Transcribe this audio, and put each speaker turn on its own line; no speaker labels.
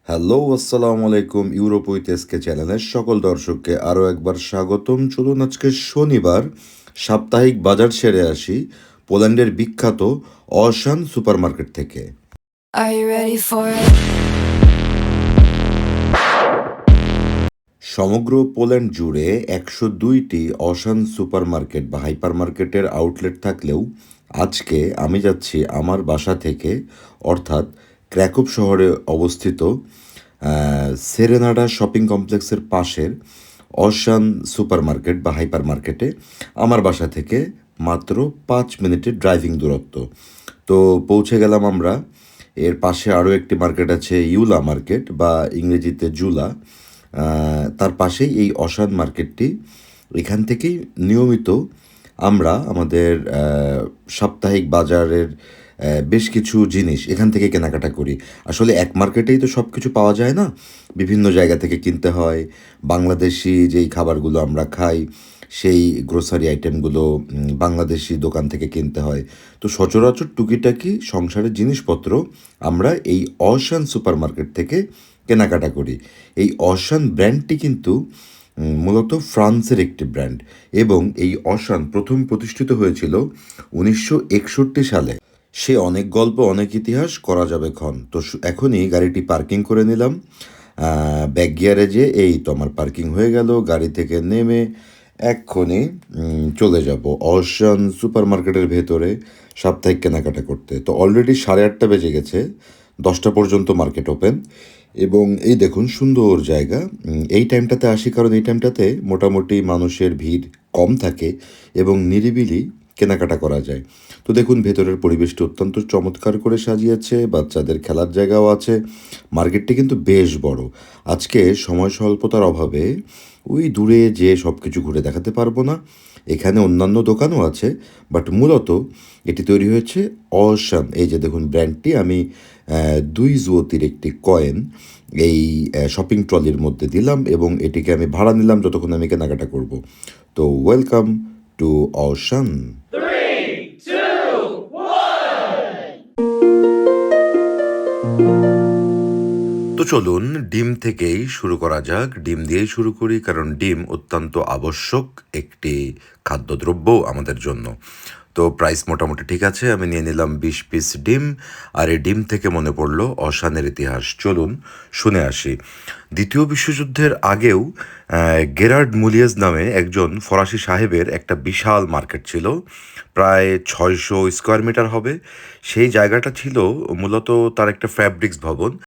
Hello, আসসালামু আলাইকুম। Europe with SK চ্যানেলের সকল দর্শককে আরও একবার স্বাগতম। চলুন আজকে শনিবার সাপ্তাহিক বাজার সেরে আসি পোল্যান্ডের বিখ্যাত অশান সুপারমার্কেট থেকে।
Are you ready for it?
সমগ্র পোল্যান্ড জুড়ে ১০২টি অশান সুপারমার্কেট বা হাইপার মার্কেটের আউটলেট থাকলেও আজকে আমি যাচ্ছি আমার বাসা থেকে, অর্থাৎ ক্র্যাকোভ শহরে অবস্থিত সেরেনাডা শপিং কমপ্লেক্সের পাশের অশান সুপারমার্কেট বা হাইপার মার্কেটে। আমার বাসা থেকে মাত্র ৫ মিনিটের ড্রাইভিং দূরত্ব। তো পৌঁছে গেলাম আমরা। এর পাশে আরও একটি মার্কেট আছে, ইউলা মার্কেট বা ইংরেজিতে জুলা। তার পাশেই এই অশান মার্কেটটি। এখান থেকেই নিয়মিত আমরা আমাদের সাপ্তাহিক বাজারের বেশ কিছু জিনিস এখান থেকে কেনাকাটা করি। আসলে এক মার্কেটেই তো সব কিছু পাওয়া যায় না, বিভিন্ন জায়গা থেকে কিনতে হয়। বাংলাদেশি যেই খাবারগুলো আমরা খাই, সেই গ্রোসারি আইটেমগুলো বাংলাদেশি দোকান থেকে কিনতে হয়। তো সচরাচর টুকিটাকি সংসারের জিনিসপত্র আমরা এই অশান সুপার মার্কেট থেকে কেনাকাটা করি। এই অশান ব্র্যান্ডটি কিন্তু মূলত ফ্রান্সের একটি ব্র্যান্ড, এবং এই অশান প্রথম প্রতিষ্ঠিত হয়েছিল ১৯৬১ সালে। সে অনেক গল্প, অনেক ইতিহাস, করা যাবে ক্ষণ। তো এখনই গাড়িটি পার্কিং করে নিলাম। ব্যাক গিয়ারে যে এই তো আমার পার্কিং হয়ে গেল। গাড়ি থেকে নেমে এক্ষুনি চলে যাব অশান সুপার মার্কেটের ভেতরে সাপ্তাহিক কেনাকাটা করতে। তো অলরেডি 8:30 বেজে গেছে, 10টা পর্যন্ত মার্কেট ওপেন। এবং এই দেখুন সুন্দর জায়গা। এই টাইমটাতে আসি কারণ এই টাইমটাতে মোটামুটি মানুষের ভিড় কম থাকে এবং নিরিবিলি কেনাকাটা করা যায়। তো দেখুন ভেতরের পরিবেশটি অত্যন্ত চমৎকার করে সাজিয়েছে, বাচ্চাদের খেলার জায়গাও আছে। মার্কেটটি কিন্তু বেশ বড়। আজকে সময় স্বল্পতার অভাবে ওই দূরে যে সব কিছু ঘুরে দেখাতে পারবো না। এখানে অন্যান্য দোকানও আছে, বাট মূলত এটি তৈরি হয়েছে অশান। এই যে দেখুন ব্র্যান্ডটি আমি ২ জুয়োতির একটি কয়েন এই শপিং ট্রলির মধ্যে দিলাম এবং এটিকে আমি ভাড়া নিলাম যতক্ষণ আমি কেনাকাটা করব। তো ওয়েলকাম টু অশান। তো চলুন ডিম থেকেই শুরু করা যাক। ডিম দিয়েই শুরু করি, কারণ ডিম অত্যন্ত আবশ্যক একটি খাদ্যদ্রব্য আমাদের জন্য। তো প্রাইস মোটামুটি ঠিক আছে, আমি নিয়ে নিলাম ২০ পিস ডিম। আর এই ডিম থেকে মনে পড়লো অশানের ইতিহাস। চলুন শুনে আসি। দ্বিতীয় বিশ্বযুদ্ধের আগেও গেরার্ড মুলিয়েজ নামে একজন ফরাসি সাহেবের একটা বিশাল মার্কেট ছিল, প্রায় ৬০০ স্কোয়ার মিটার হবে। সেই জায়গাটা ছিল মূলত তার একটা ফ্যাব্রিক্স ভবন।